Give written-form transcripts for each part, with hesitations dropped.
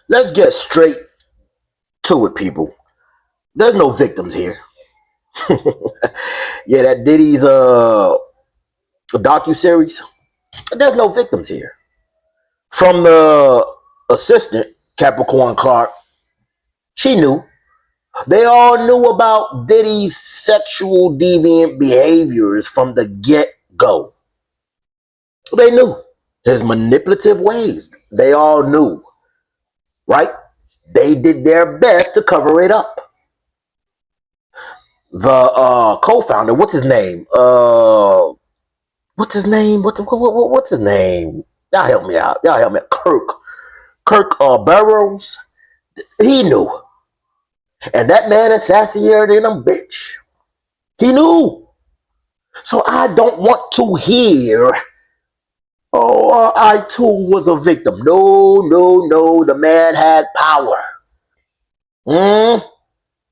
Let's get straight to it, people. There's no victims here. Yeah, that Diddy's docu-series. There's no victims here. From the assistant, Capricorn Clark, she knew. They all knew about Diddy's sexual deviant behaviors from the get-go. They knew. His manipulative ways. They all knew. Right? They did their best to cover it up. The co-founder, what's his name? What's his name? What's his name? Y'all help me out. Kirk Burrowes. He knew. And that man is sassier than a bitch. He knew. So I don't want to hear, I too was a victim. No. The man had power.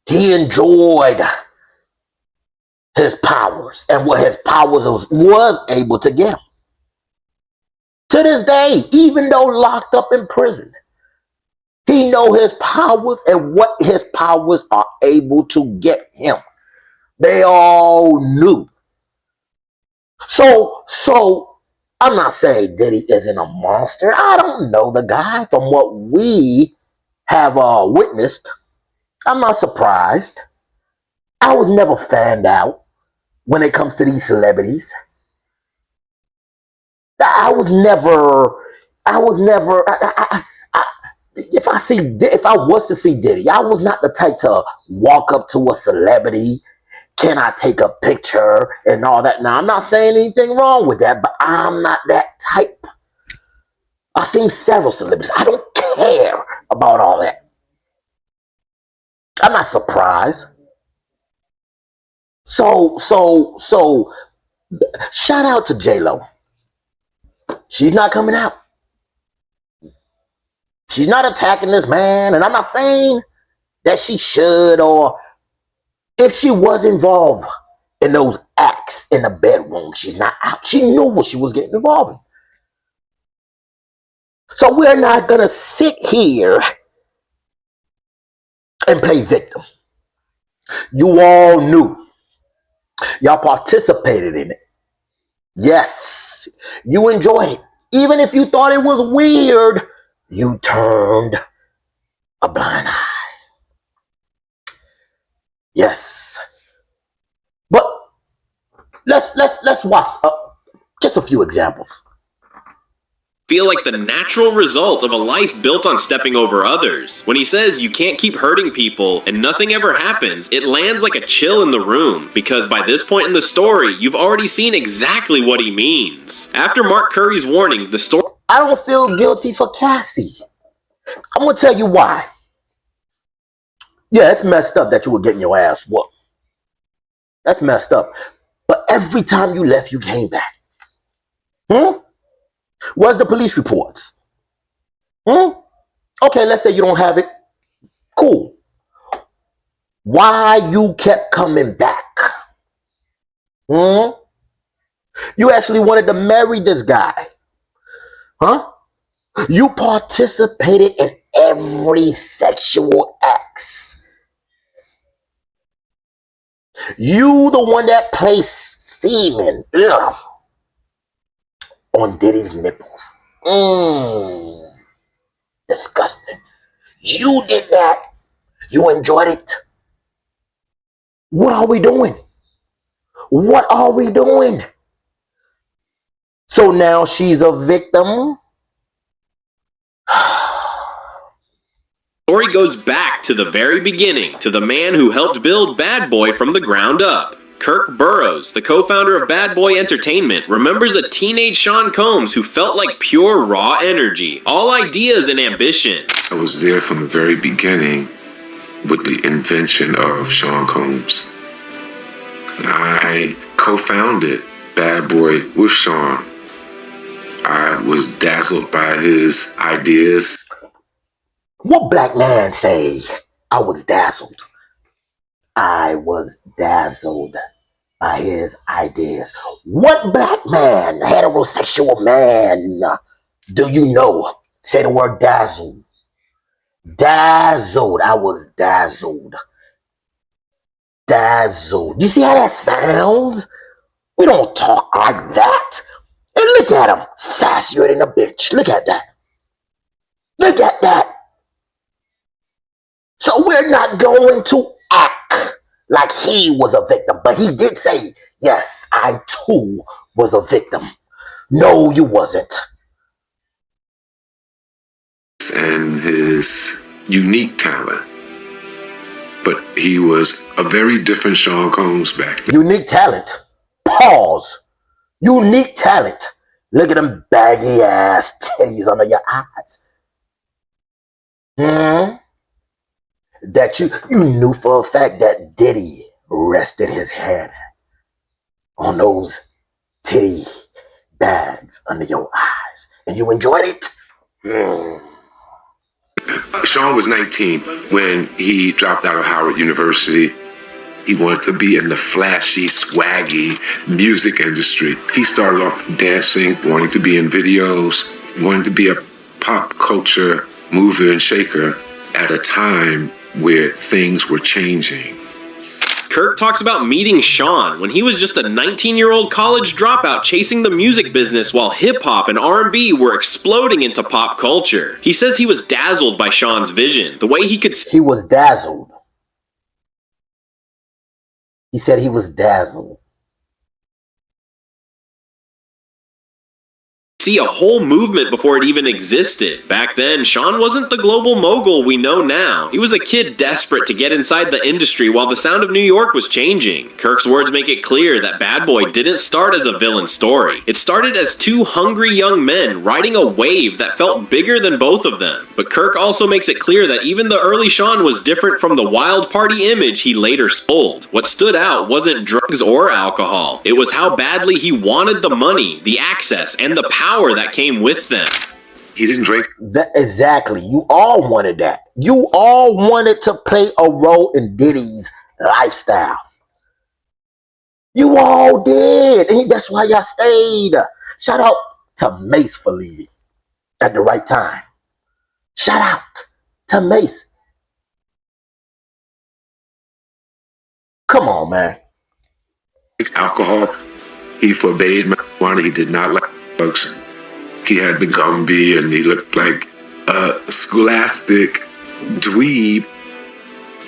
He enjoyed his powers and what his powers was able to get him. To this day, even though locked up in prison, he know his powers and what his powers are able to get him. They all knew. So I'm not saying Diddy isn't a monster. I don't know the guy from what we have witnessed. I'm not surprised. I was never fanned out when it comes to these celebrities. I was never. If I was to see Diddy, I was not the type to walk up to a celebrity. Can I take a picture and all that? Now, I'm not saying anything wrong with that, but I'm not that type. I've seen several celebrities. I don't care about all that. I'm not surprised. So, shout out to J-Lo. She's not coming out. She's not attacking this man, and I'm not saying that she should, or if she was involved in those acts in the bedroom, she's not out. She knew what she was getting involved in. So we're not going to sit here and play victim. You all knew. Y'all participated in it. Yes, you enjoyed it. Even if you thought it was weird, you turned a blind eye. Yes. But let's watch just a few examples. Feel like the natural result of a life built on stepping over others. When he says you can't keep hurting people and nothing ever happens, it lands like a chill in the room, because by this point in the story, you've already seen exactly what he means. After Mark Curry's warning, the story... I don't feel guilty for Cassie. I'm going to tell you why. Yeah, it's messed up that you were getting your ass whooped. That's messed up. But every time you left, you came back. Where's the police reports? Okay, let's say you don't have it. Cool. Why you kept coming back? You actually wanted to marry this guy. You participated in every sexual act. You the one that placed semen on Diddy's nipples. Disgusting. You did that. You enjoyed it. What are we doing? What are we doing? So now she's a victim. Story goes back to the very beginning, to the man who helped build Bad Boy from the ground up. Kirk Burrowes, the co-founder of Bad Boy Entertainment, remembers a teenage Sean Combs who felt like pure raw energy, all ideas and ambition. I was there from the very beginning with the invention of Sean Combs. I co-founded Bad Boy with Sean. I was dazzled by his ideas. What black man say? I was dazzled. I was dazzled by his ideas. What black man, heterosexual man, do you know say the word dazzle? Dazzled. I was dazzled. Dazzled. You see how that sounds? We don't talk like that. And look at him, sassier than a bitch. Look at that. Look at that. So we're not going to act like he was a victim. But he did say, yes, I too was a victim. No, you wasn't. And his unique talent. But he was a very different Sean Combs back then. Unique talent. Pause. Unique talent. Look at them baggy ass titties under your eyes. That you knew for a fact that Diddy rested his head on those titty bags under your eyes. And you enjoyed it? Sean was 19 when he dropped out of Howard University. He wanted to be in the flashy, swaggy music industry. He started off dancing, wanting to be in videos, wanting to be a pop culture mover and shaker at a time where things were changing. Kirk talks about meeting Sean when he was just a 19-year-old college dropout chasing the music business while hip-hop and R&B were exploding into pop culture. He says he was dazzled by Sean's vision, the way he could He was dazzled. He said he was dazzled. see a whole movement before it even existed. Back then, Sean wasn't the global mogul we know now. He was a kid desperate to get inside the industry while the sound of New York was changing. Kirk's words make it clear that Bad Boy didn't start as a villain story. It started as two hungry young men riding a wave that felt bigger than both of them. But Kirk also makes it clear that even the early Sean was different from the wild party image he later sold. What stood out wasn't drugs or alcohol. It was how badly he wanted the money, the access, and the power that came with them. He didn't drink. Exactly. You all wanted that. You all wanted to play a role in Diddy's lifestyle. You all did. And that's why y'all stayed. Shout out to Mace for leaving at the right time. Shout out to Mace. Come on, man. Alcohol. He forbade marijuana. He did not like drugs. He had the Gumby and he looked like a scholastic dweeb.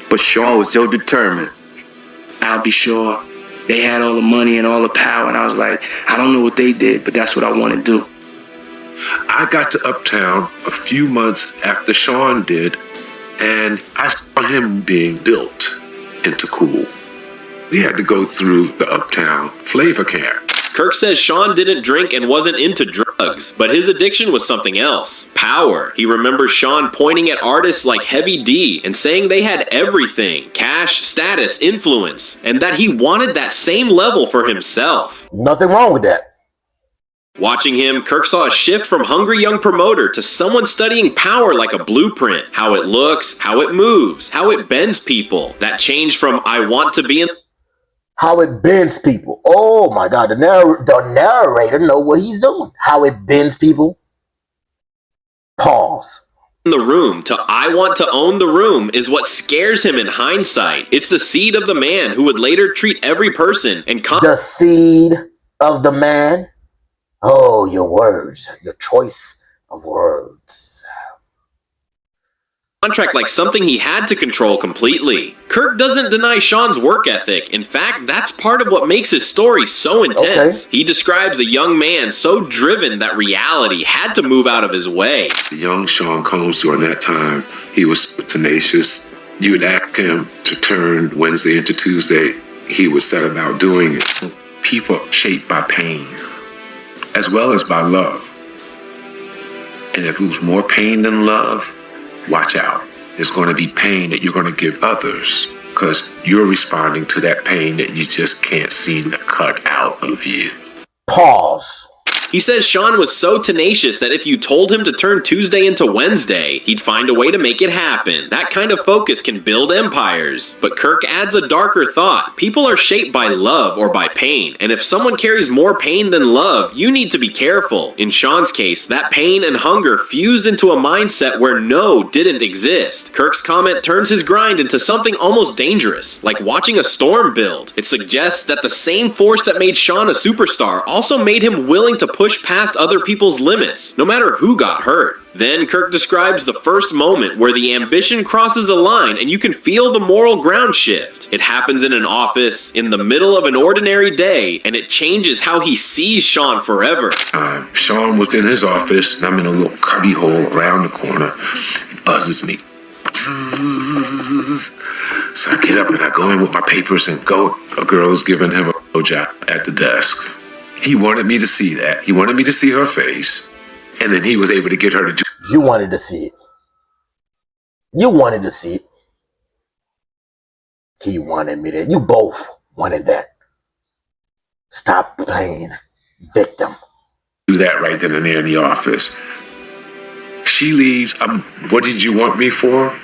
But Sean was so determined. I'll be sure. They had all the money and all the power, and I was like, I don't know what they did, but that's what I want to do. I got to Uptown a few months after Sean did, and I saw him being built into cool. We had to go through the Uptown flavor camp. Kirk says Sean didn't drink and wasn't into drugs, but his addiction was something else. Power. He remembers Sean pointing at artists like Heavy D and saying they had everything: cash, status, influence, and that he wanted that same level for himself. Nothing wrong with that. Watching him, Kirk saw a shift from hungry young promoter to someone studying power like a blueprint. How it looks, how it moves, how it bends people. That change from I want to be in How it bends people. Oh my God, the narrator know what he's doing. How it bends people. Pause. the room to I want to own the room is what scares him in hindsight. It's the seed of the man who would later treat every person and the seed of the man. Oh, your words, your choice of words. contract like something he had to control completely. Kirk doesn't deny Sean's work ethic. In fact, that's part of what makes his story so intense. Okay. He describes a young man so driven that reality had to move out of his way. The young Sean Combs during that time, he was tenacious. You would ask him to turn Wednesday into Tuesday, he would set about doing it. People are shaped by pain, as well as by love. And if it was more pain than love, watch out. There's going to be pain that you're going to give others because you're responding to that pain that you just can't seem to cut out of you. Pause. He says Sean was so tenacious that if you told him to turn Tuesday into Wednesday, he'd find a way to make it happen. That kind of focus can build empires. But Kirk adds a darker thought. People are shaped by love or by pain, and if someone carries more pain than love, you need to be careful. In Sean's case, that pain and hunger fused into a mindset where no didn't exist. Kirk's comment turns his grind into something almost dangerous, like watching a storm build. It suggests that the same force that made Sean a superstar also made him willing to push past other people's limits, no matter who got hurt. Then Kirk describes the first moment where the ambition crosses a line and you can feel the moral ground shift. It happens in an office, in the middle of an ordinary day, and it changes how he sees Sean forever. Sean was in his office, and I'm in a little cubby hole around the corner. He buzzes me. So I get up and I go in with my papers and go. A girl is giving him a blowjob at the desk. He wanted me to see that. He wanted me to see her face. And then he was able to get her to do. You wanted to see it. You wanted to see it. He wanted me to. You both wanted that. Stop playing victim. Do that right then and there in the office. She leaves. What did you want me for?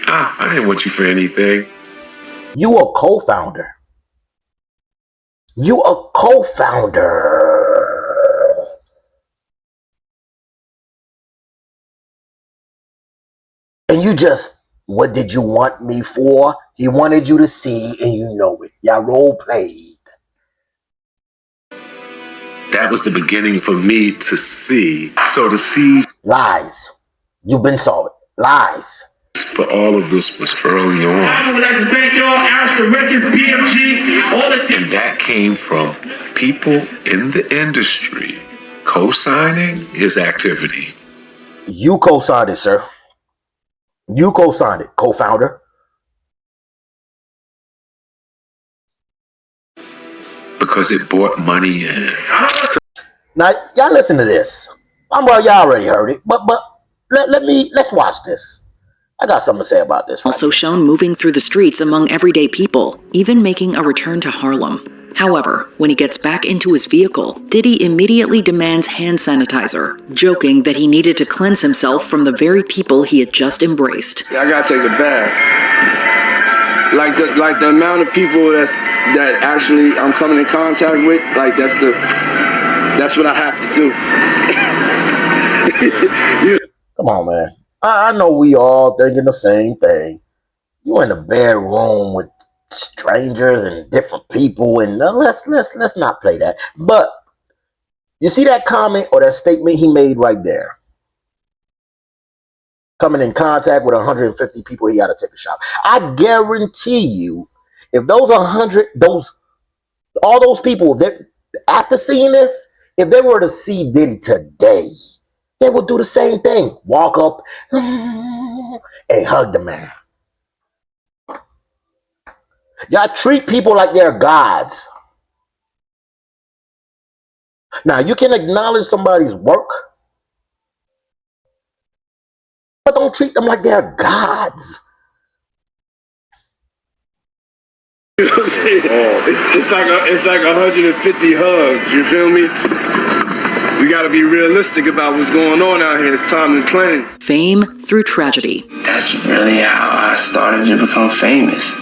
I didn't want you for anything. You a co-founder. You a co-founder. And you just, what did you want me for? He wanted you to see, and you know it. Y'all role played. That was the beginning for me to see. So to see Lies. You've been saw it. Lies. for all of this was early on. I would like to thank y'all, Asher Records, BMG, all the And that came from people in the industry co-signing his activity. You co-signed it, sir. You co-signed it, co-founder. Because it brought money in. Now, y'all listen to this. Well, y'all already heard it, but let's watch this. I got something to say about this. Also shown moving through the streets among everyday people, even making a return to Harlem. However, when he gets back into his vehicle, Diddy immediately demands hand sanitizer, joking that he needed to cleanse himself from the very people he had just embraced. I gotta take a bath. Like the amount of people that actually I'm coming in contact with, like that's what I have to do. Come on, man. I know we all thinking the same thing. You in a bedroom with strangers and different people, and let's not play that. But you see that comment or that statement he made right there? Coming in contact with 150 people, he got to take a shot. I guarantee you, if those 100, all those people that after seeing this, if they were to see Diddy today, they would do the same thing. Walk up and hug the man. Y'all treat people like they're gods. Now, you can acknowledge somebody's work, but don't treat them like they're gods. You know what I'm saying? It's like 150 hugs. You feel me? We gotta be realistic about what's going on out here. It's time to cleanse. Fame through tragedy. That's really how I started to become famous.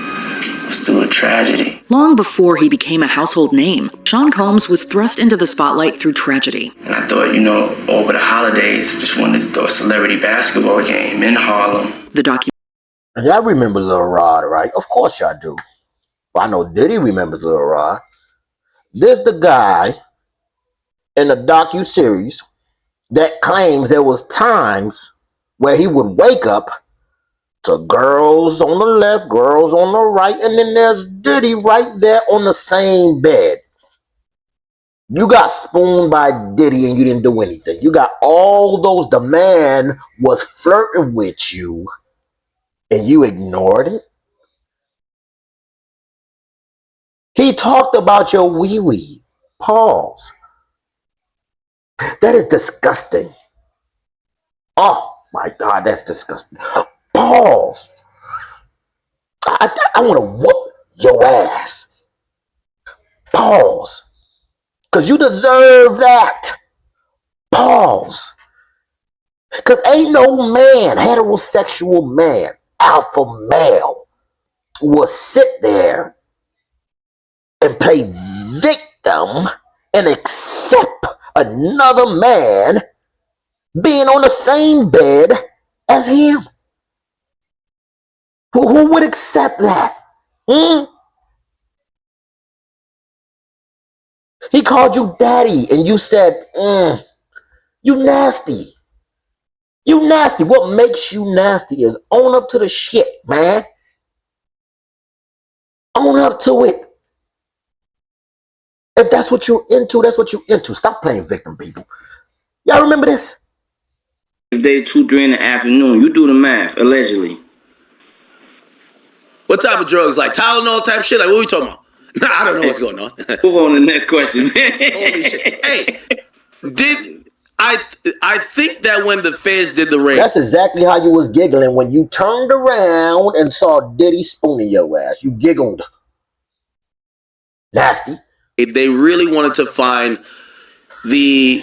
Was through a tragedy. Long before he became a household name, Sean Combs was thrust into the spotlight through tragedy. And I thought, over the holidays, I just wanted to throw a celebrity basketball game in Harlem. The documentary. Y'all remember Lil Rod, right? Of course y'all do. Well, I know Diddy remembers Lil Rod. This the guy in the docu-series that claims there was times where he would wake up to girls on the left, girls on the right, and then there's Diddy right there on the same bed. You got spooned by Diddy and you didn't do anything. You got all those, the man was flirting with you and you ignored it. He talked about your wee-wee. Pause. That is disgusting. Oh my God, that's disgusting. Pause. I want to whoop your ass. Pause. Because you deserve that. Pause. Because ain't no man, heterosexual man, alpha male, will sit there and play victim and accept another man being on the same bed as him. Who would accept that? He called you daddy and you said, you nasty. You nasty. What makes you nasty is own up to the shit, man. Own up to it. If that's what you're into, that's what you're into. Stop playing victim, people. Y'all remember this? Day 2, 3 in the afternoon. You do the math, allegedly. What type of drugs? Like Tylenol type shit? Like, what are we talking about? Nah, I don't know what's going on. Move on to the next question. Holy shit. Hey, I think that when the feds did the raid, That's exactly how you was giggling when you turned around and saw Diddy spooning your ass. You giggled. Nasty. they really wanted to find the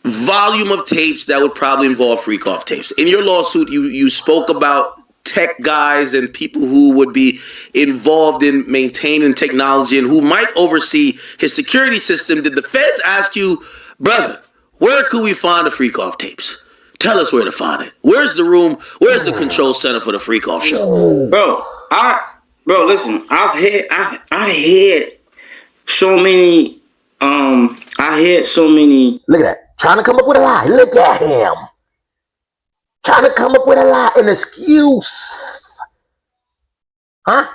volume of tapes that would probably involve freak-off tapes. In your lawsuit, you spoke about tech guys and people who would be involved in maintaining technology and who might oversee his security system. Did the feds ask you, brother, where could we find the freak-off tapes? Tell us where to find it. Where's the room? Where's the control center for the freak-off show? Bro, listen, I had so many, Look at that. Trying to come up with a lie. Look at him. Trying to come up with a lie, an excuse. Huh?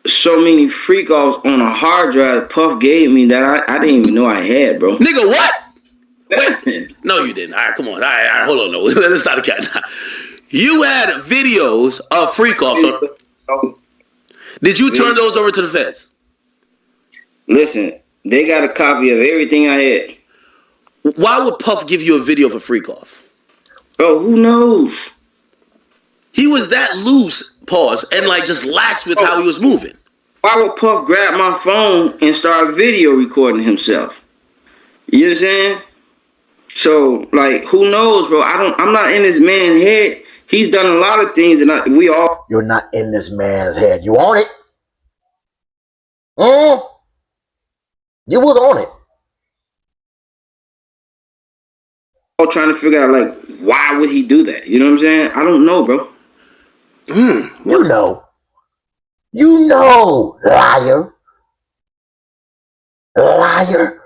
so many freak offs on a hard drive Puff gave me that I didn't even know I had, bro. Nigga, what? Wait. No, you didn't. All right, come on. All right, hold on. No. Let's start again. You had videos of freak offs. Did you turn those over to the feds? Listen, they got a copy of everything I had. Why would Puff give you a video of a freak off? Bro, who knows? He was that loose, pause, and like just lax with how he was moving. Why would Puff grab my phone and start video recording himself? You know what I'm saying? So, like, who knows, bro? I'm not in this man's head. He's done a lot of things, and we all. You're not in this man's head. You on it? You was on it. All trying to figure out, like, why would he do that? You know what I'm saying? I don't know, bro. You know. You know, liar. Liar.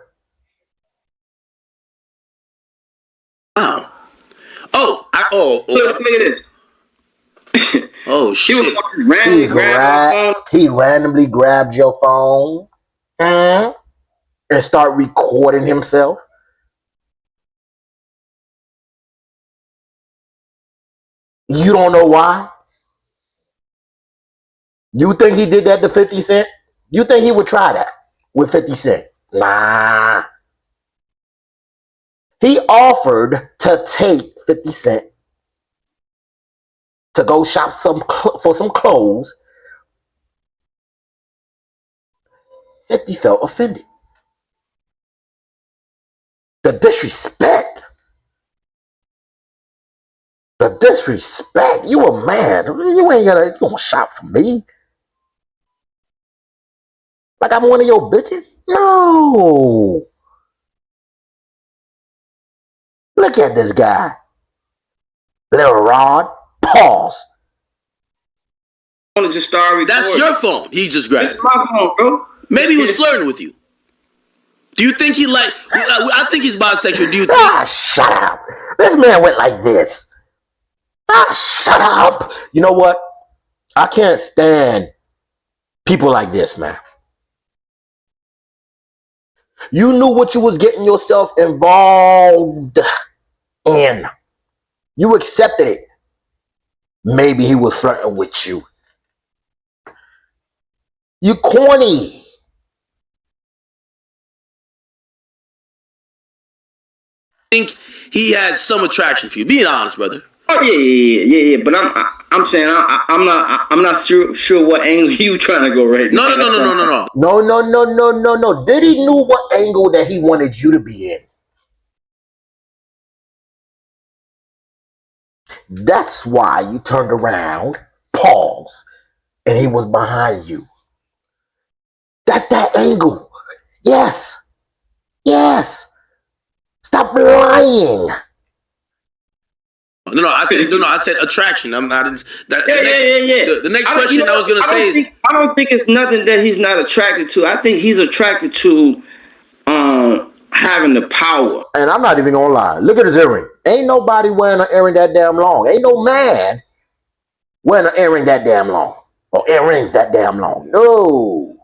Look at this. Oh shit! He randomly grabbed your phone and start recording himself. You don't know why? You think he did that to 50 Cent? You think he would try that with 50 Cent? Nah. He offered to take 50 Cent to go shop for some clothes. 50 felt offended. The disrespect. The disrespect. You a man. You ain't gonna shop for me. Like I'm one of your bitches? No. Look at this guy. Little Rod. Pause. I want to just start recording. That's your phone. He just grabbed it. It's my phone, bro. Maybe he was flirting with you. Do you think he like? I think he's bisexual. Do you think? Shut up. This man went like this. Shut up. You know what? I can't stand people like this, man. You knew what you was getting yourself involved in. You accepted it. Maybe he was flirting with you. You corny. I think he has some attraction for you. Being honest, brother. Oh yeah. But I'm saying I'm not sure what angle you trying to go right now. No. No. Diddy knew what angle that he wanted you to be in. That's why you turned around, pause, and he was behind you. That's that angle. Yes. Yes. Stop lying. No, I said attraction. I'm not. Yeah. The next question I was gonna say is, I don't think it's nothing that he's not attracted to. I think he's attracted to having the power. And I'm not even gonna lie. Look at his earring. Ain't nobody wearing an earring that damn long. Ain't no man wearing an earring that damn long. Or earrings that damn long. No.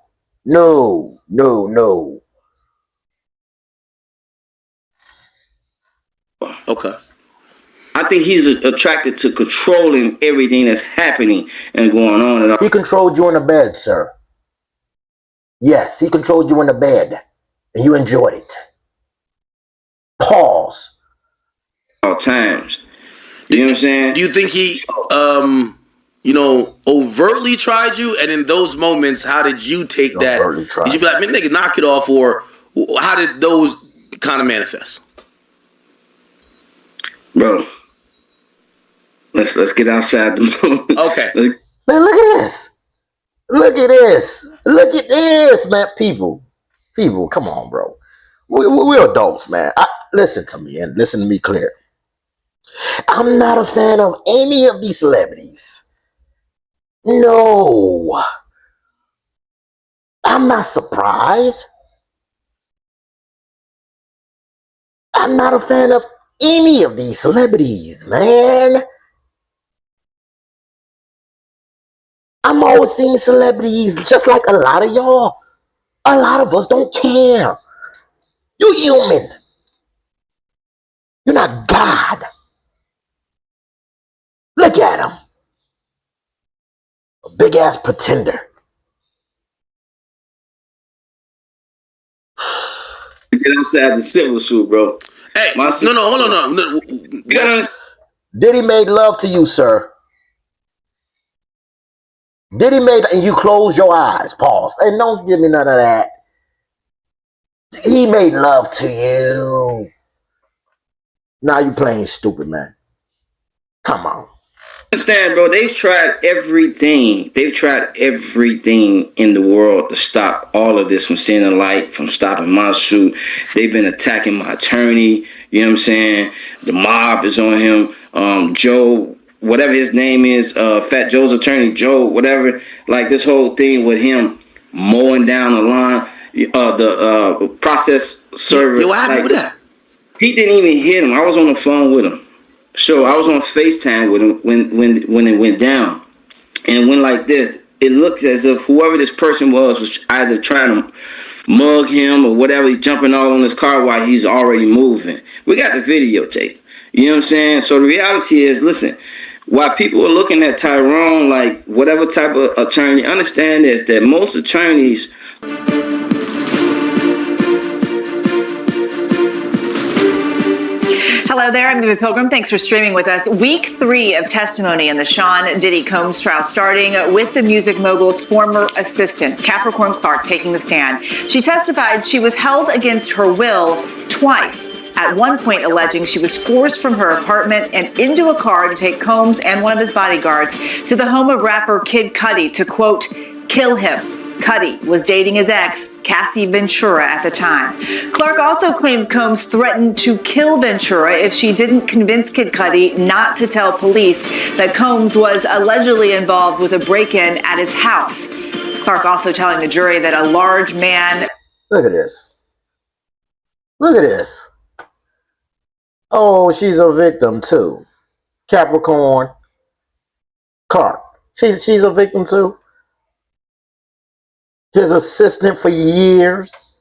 okay. I think he's attracted to controlling everything that's happening and going on. And he controlled you in the bed, sir. Yes, he controlled you in the bed. And you enjoyed it. Pause. All times. You know what I'm saying? Do you think he, overtly tried you? And in those moments, how did you take that? Did you be like, man, nigga, knock it off? Or how did those kind of manifest? Bro, let's get outside the moment. Okay. Man, look at this. Look at this, man. People, come on, bro. We're adults, man. Listen to me and listen to me clear. I'm not a fan of any of these celebrities. No. I'm not surprised. I'm not a fan of any of these celebrities, man. I'm always seeing celebrities just like a lot of y'all. A lot of us don't care. You're human. You're not God. Look at him. A big ass pretender. Get outside the civil suit, bro. Hey, hold on. Diddy made love to you, sir. Diddy made, and you close your eyes. Pause. And don't give me none of that. He made love to you. Now you playing stupid, man. Come on. Understand, bro, they've tried everything. They've tried everything in the world to stop all of this from seeing the light, from stopping my suit. They've been attacking my attorney. You know what I'm saying? The mob is on him. Joe, whatever his name is, Fat Joe's attorney, Joe, whatever. Like this whole thing with him mowing down the line, the process server. What happened with that? He didn't even hit him. I was on the phone with him. So I was on FaceTime with him when it went down. And it went like this. It looked as if whoever this person was either trying to mug him or whatever, he's jumping all on his car while he's already moving. We got the videotape. You know what I'm saying? So the reality is, listen, while people are looking at Tyrone like whatever type of attorney, understand this, that most attorneys... Hello there, I'm Eva Pilgrim. Thanks for streaming with us. Week 3 of testimony in the Sean Diddy Combs trial, starting with the music mogul's former assistant, Capricorn Clark, taking the stand. She testified she was held against her will twice, at one point alleging she was forced from her apartment and into a car to take Combs and one of his bodyguards to the home of rapper Kid Cudi to, quote, kill him. Cudi was dating his ex, Cassie Ventura, at the time. Clark also claimed Combs threatened to kill Ventura if she didn't convince Kid Cudi not to tell police that Combs was allegedly involved with a break-in at his house. Clark also telling the jury that a large man... Look at this. Look at this. Oh, she's a victim too. Capricorn. Clark. She's a victim too. His assistant for years.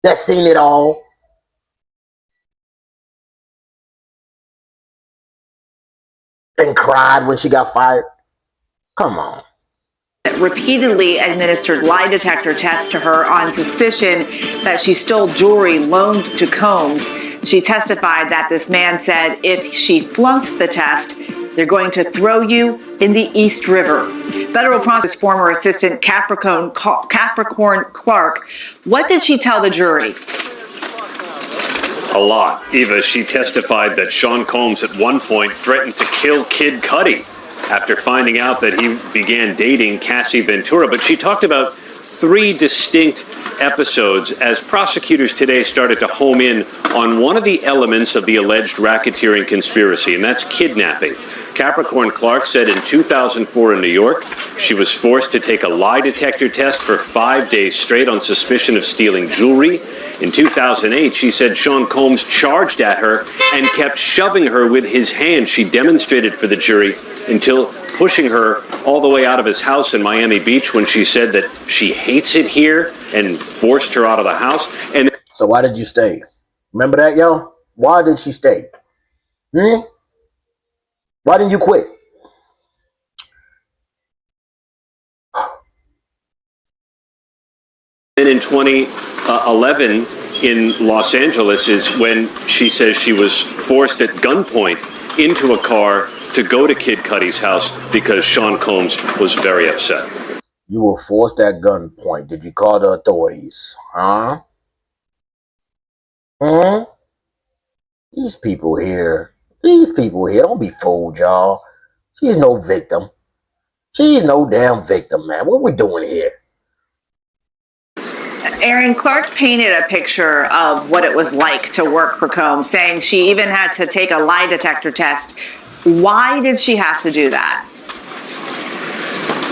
That's seen it all. And cried when she got fired. Come on. Repeatedly administered lie detector tests to her on suspicion that she stole jewelry loaned to Combs. She testified that this man said if she flunked the test, they're going to throw you in the East River. Federal prosecutor's former assistant Capricorn Clark. What did she tell the jury? A lot. Eva, she testified that Sean Combs at one point threatened to kill Kid Cudi after finding out that he began dating Cassie Ventura. But she talked about 3 distinct episodes as prosecutors today started to home in on one of the elements of the alleged racketeering conspiracy, and that's kidnapping. Capricorn Clark said in 2004 in New York, she was forced to take a lie detector test for 5 days straight on suspicion of stealing jewelry. In 2008, she said Sean Combs charged at her and kept shoving her with his hand. She demonstrated for the jury until pushing her all the way out of his house in Miami Beach when she said that she hates it here and forced her out of the house. And so why did you stay? Remember that, y'all? Why did she stay? Why didn't you quit? then in 2011 in Los Angeles is when she says she was forced at gunpoint into a car to go to Kid Cudi's house because Sean Combs was very upset. You were forced at gunpoint. Did you call the authorities? Huh? These people here, don't be fooled, y'all. She's no victim. She's no damn victim, man. What we doing here? Aaron, Clark painted a picture of what it was like to work for Combs, saying she even had to take a lie detector test. Why did she have to do that?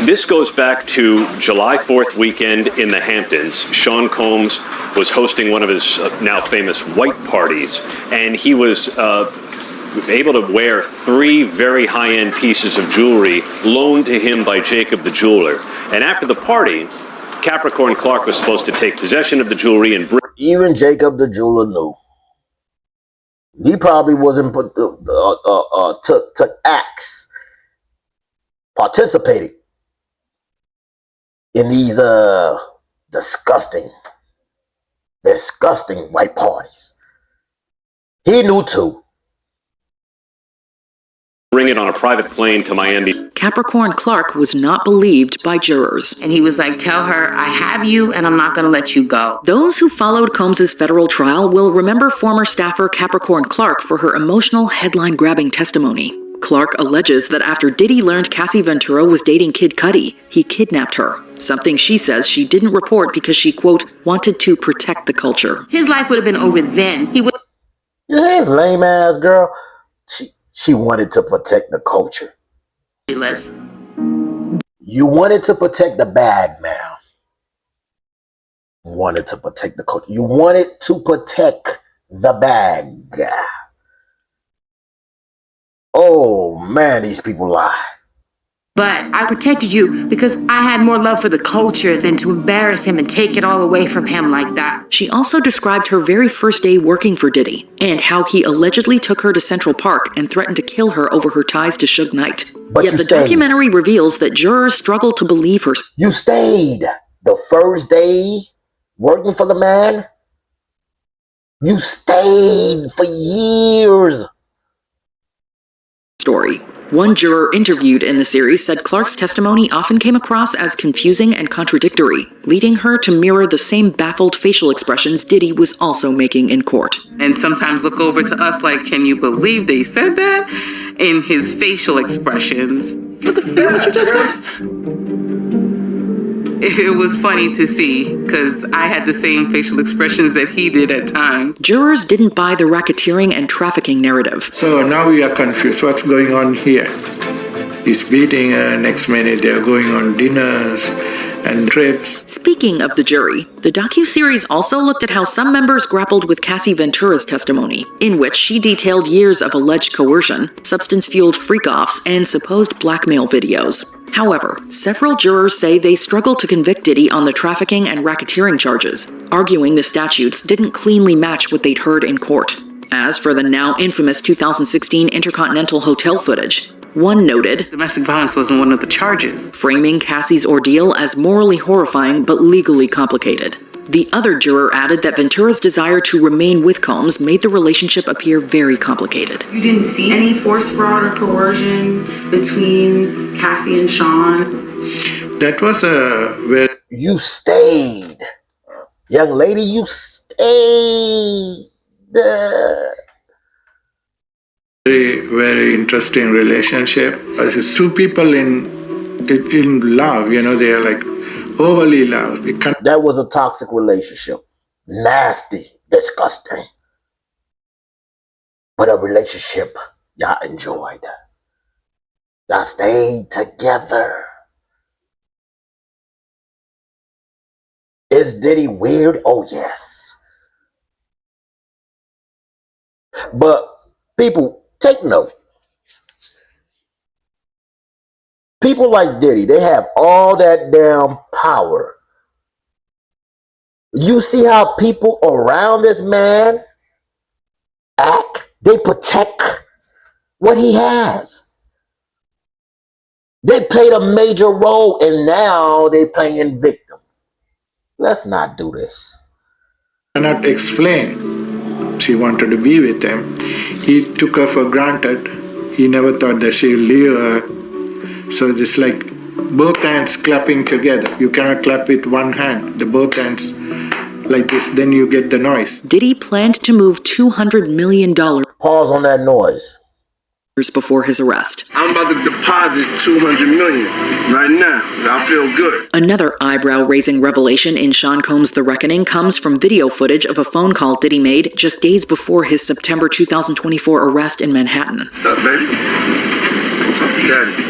This goes back to July 4th weekend in the Hamptons. Sean Combs was hosting one of his now famous white parties, and he was able to wear 3 very high-end pieces of jewelry loaned to him by Jacob the jeweler. And after the party, Capricorn Clark was supposed to take possession of the jewelry and bring... Even Jacob the jeweler knew. He probably wasn't took acts, participated in these disgusting white parties. He knew too. Bring it on a private plane to Miami. Capricorn Clark was not believed by jurors. And he was like, tell her, I have you and I'm not going to let you go. Those who followed Combs' federal trial will remember former staffer Capricorn Clark for her emotional, headline-grabbing testimony. Clark alleges that after Diddy learned Cassie Ventura was dating Kid Cudi, he kidnapped her, something she says she didn't report because she, quote, wanted to protect the culture. His life would have been over then. He would. You hear this lame-ass girl? She wanted to protect the culture. You wanted to protect the bag, man. Wanted to protect the culture. You wanted to protect the bag. Oh, man, these people lie. But I protected you because I had more love for the culture than to embarrass him and take it all away from him like that. She also described her very first day working for Diddy and how he allegedly took her to Central Park and threatened to kill her over her ties to Suge Knight. But yet the documentary reveals that jurors struggled to believe her. You stayed the first day working for the man. You stayed for years. Story. One juror interviewed in the series said Clark's testimony often came across as confusing and contradictory, leading her to mirror the same baffled facial expressions Diddy was also making in court. And sometimes look over to us like, can you believe they said that? In his facial expressions. What you just said? It was funny to see, because I had the same facial expressions that he did at times. Jurors didn't buy the racketeering and trafficking narrative. So now we are confused. What's going on here? He's beating her, next minute they're going on dinners and trips. Speaking of the jury, the docuseries also looked at how some members grappled with Cassie Ventura's testimony, in which she detailed years of alleged coercion, substance-fueled freak-offs, and supposed blackmail videos. However, several jurors say they struggled to convict Diddy on the trafficking and racketeering charges, arguing the statutes didn't cleanly match what they'd heard in court. As for the now infamous 2016 Intercontinental Hotel footage, one noted, domestic violence wasn't one of the charges, framing Cassie's ordeal as morally horrifying but legally complicated. The other juror added that Ventura's desire to remain with Combs made the relationship appear very complicated. You didn't see any forced fraud or coercion between Cassie and Sean? That was where you stayed. Young lady, you stayed. Very, very interesting relationship. It's two people in love, they are like overly love. That was a toxic relationship. Nasty, disgusting. But a relationship y'all enjoyed. Y'all stayed together. Is Diddy weird? Oh, yes. But people, take note. People like Diddy, they have all that damn power. You see how people around this man act? They protect what he has. They played a major role, and now they playing victim. Let's not do this. Cannot explain. She wanted to be with him. He took her for granted. He never thought that she'll leave her. So it's like both hands clapping together. You cannot clap with one hand. The both hands like this, then you get the noise. Diddy planned to move $200 million. Pause on that noise. Before his arrest. I'm about to deposit $200 million right now. I feel good. Another eyebrow-raising revelation in Sean Combs' The Reckoning comes from video footage of a phone call Diddy made just days before his September 2024 arrest in Manhattan. What's up, baby? Talk to daddy.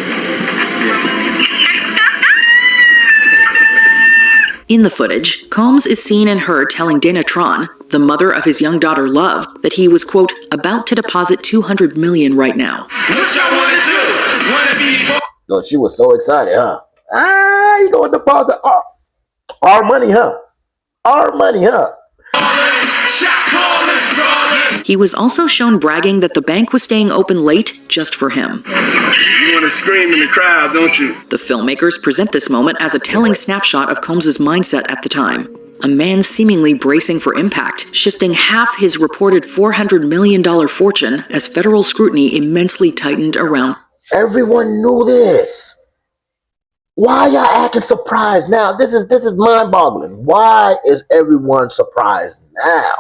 In the footage, Combs is seen and heard telling Dana Tron, the mother of his young daughter Love, that he was, quote, about to deposit $200 million right now. What y'all wanna do? Wanna be... Oh, she was so excited, huh? You gonna deposit our money, huh? Our money, huh? He was also shown bragging that the bank was staying open late just for him. You want to scream in the crowd, don't you? The filmmakers present this moment as a telling snapshot of Combs' mindset at the time. A man seemingly bracing for impact, shifting half his reported $400 million fortune as federal scrutiny immensely tightened around. Everyone knew this. Why y'all acting surprised now? This is mind-boggling. Why is everyone surprised now?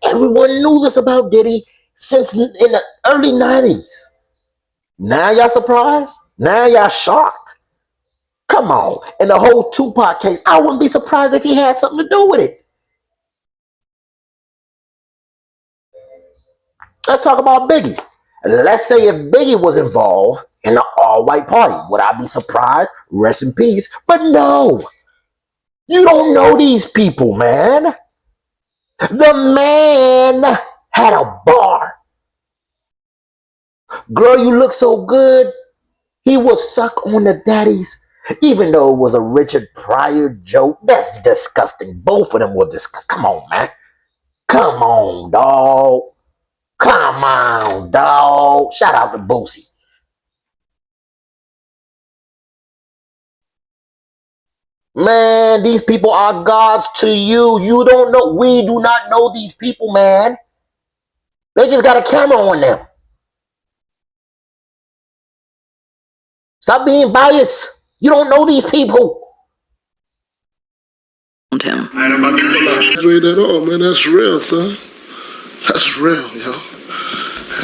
Everyone knew this about Diddy since in the early 90s. Now y'all surprised? Now y'all shocked? Come on. And the whole Tupac case, I wouldn't be surprised if he had something to do with it. Let's talk about Biggie. Let's say if Biggie was involved in an all-white party, would I be surprised? Rest in peace. But no. You don't know these people, man. The man had a bar. Girl, you look so good. He would suck on the daddies, even though it was a Richard Pryor joke. That's disgusting. Both of them were disgusting. Come on, man. Come on, dog. Come on, dog. Shout out to Boosie. Man, these people are gods to you. You don't know. We do not know these people, man. They just got a camera on them. Stop being biased. You don't know these people. Him. I'm about to pull up. Exaggerate at all, man. That's real, son. That's real, yo.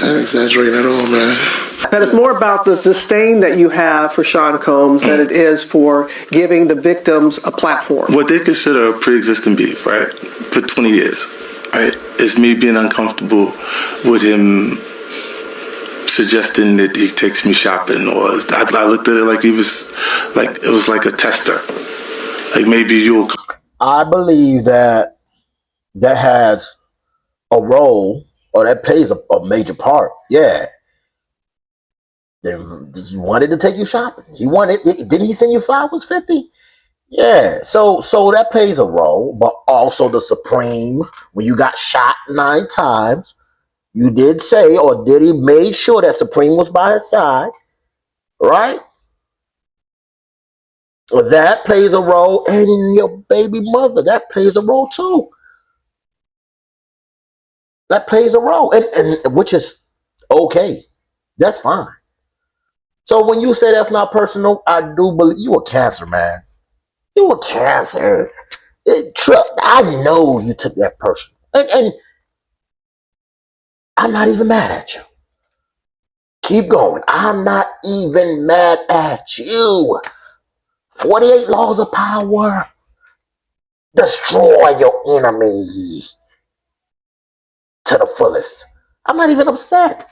I ain't exaggerating at all, man. And it's more about the disdain that you have for Sean Combs than it is for giving the victims a platform. What they consider a pre-existing beef, right, for 20 years, right, is me being uncomfortable with him suggesting that he takes me shopping, or I looked at it like it was like a tester. Like maybe you'll... I believe that has a role, or that plays a major part. Yeah. He wanted to take you shopping. Didn't he send you flowers, 50? Yeah. So that plays a role, but also the Supreme, when you got shot 9 times, you did say, or did he made sure that Supreme was by his side, right? That plays a role, and your baby mother, that plays a role too. That plays a role, and which is okay. That's fine. So when you say that's not personal, I do believe you a Cancer, man. You a Cancer. I know you took that personal. And I'm not even mad at you. Keep going. I'm not even mad at you. 48 laws of power. Destroy your enemy to the fullest. I'm not even upset.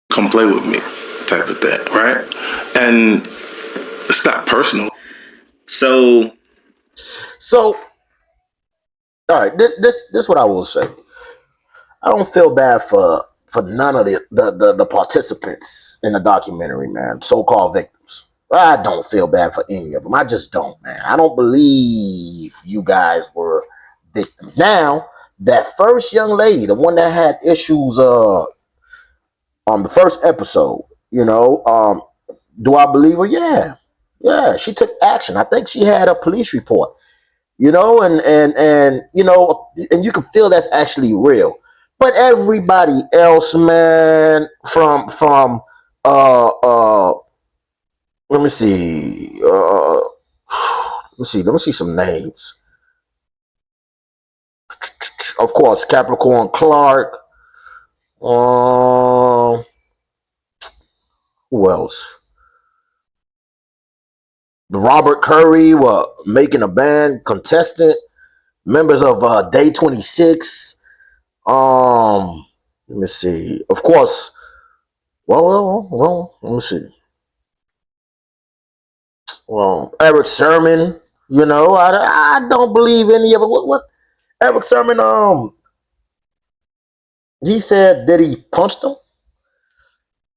Come play with me, type of thing, right? And it's not personal. So, all right. This is what I will say. I don't feel bad for none of the participants in the documentary, man. So-called victims. I don't feel bad for any of them. I just don't, man. I don't believe you guys were victims. Now, that first young lady, the one that had issues on the first episode, do I believe her? Yeah. Yeah, she took action. I think she had a police report. And you can feel that's actually real. But everybody else, man, from let me see, let me see some names. Of course, Capricorn Clark. Who else? Robert Curry were making a band contestant. Members of Day 26. Let me see. Of course. Well. Let me see. Well, Eric Sermon. I don't believe any of it. What? Eric Sermon. He said Diddy punched him,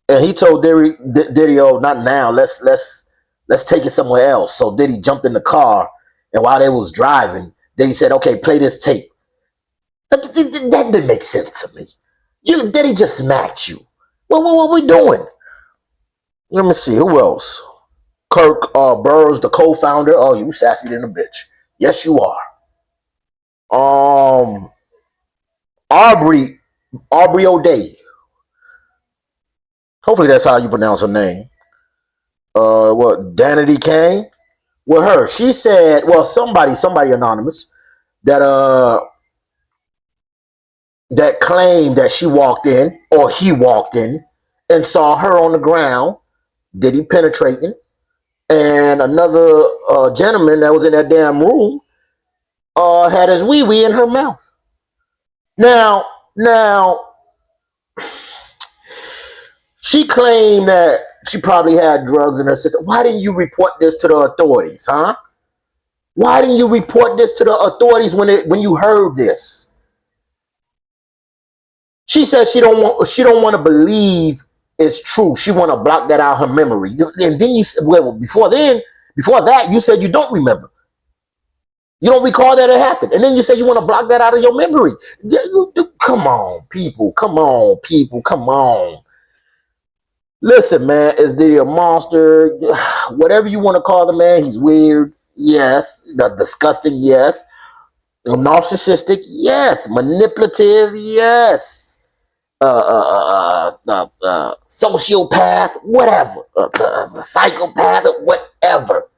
and he told Diddy, "Oh, not now. Let's take it somewhere else." So Diddy jumped in the car, and while they was driving, Diddy said, "Okay, play this tape." That didn't make sense to me. Diddy just smacked you. What we doing? Let me see. Who else? Kirk Burrowes, the co-founder. Oh, you sassy than a bitch. Yes, you are. Aubrey O'Day. Hopefully that's how you pronounce her name. Danity Kane? With her, she said, well, somebody anonymous that claimed that she walked in or he walked in and saw her on the ground, Diddy penetrating, and another gentleman that was in that damn room had his wee-wee in her mouth. Now, she claimed that she probably had drugs in her system. Why didn't you report this to the authorities, huh? Why didn't you report this to the authorities when you heard this? She says she don't want to believe it's true. She want to block that out of her memory. And then you said, well, before that, you said you don't remember. You don't recall that it happened. And then you say you want to block that out of your memory. Come on, people. Come on. Listen, man, is Diddy a monster? Whatever you want to call the man, he's weird. Yes. Disgusting, yes. Narcissistic, yes. Manipulative, yes. Sociopath, whatever. Psychopath, whatever.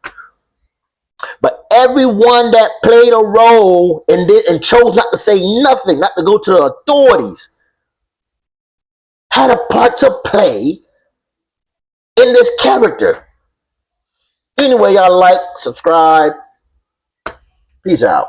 But everyone that played a role and chose not to say nothing, not to go to the authorities, had a part to play in this character. Anyway, y'all like, subscribe. Peace out.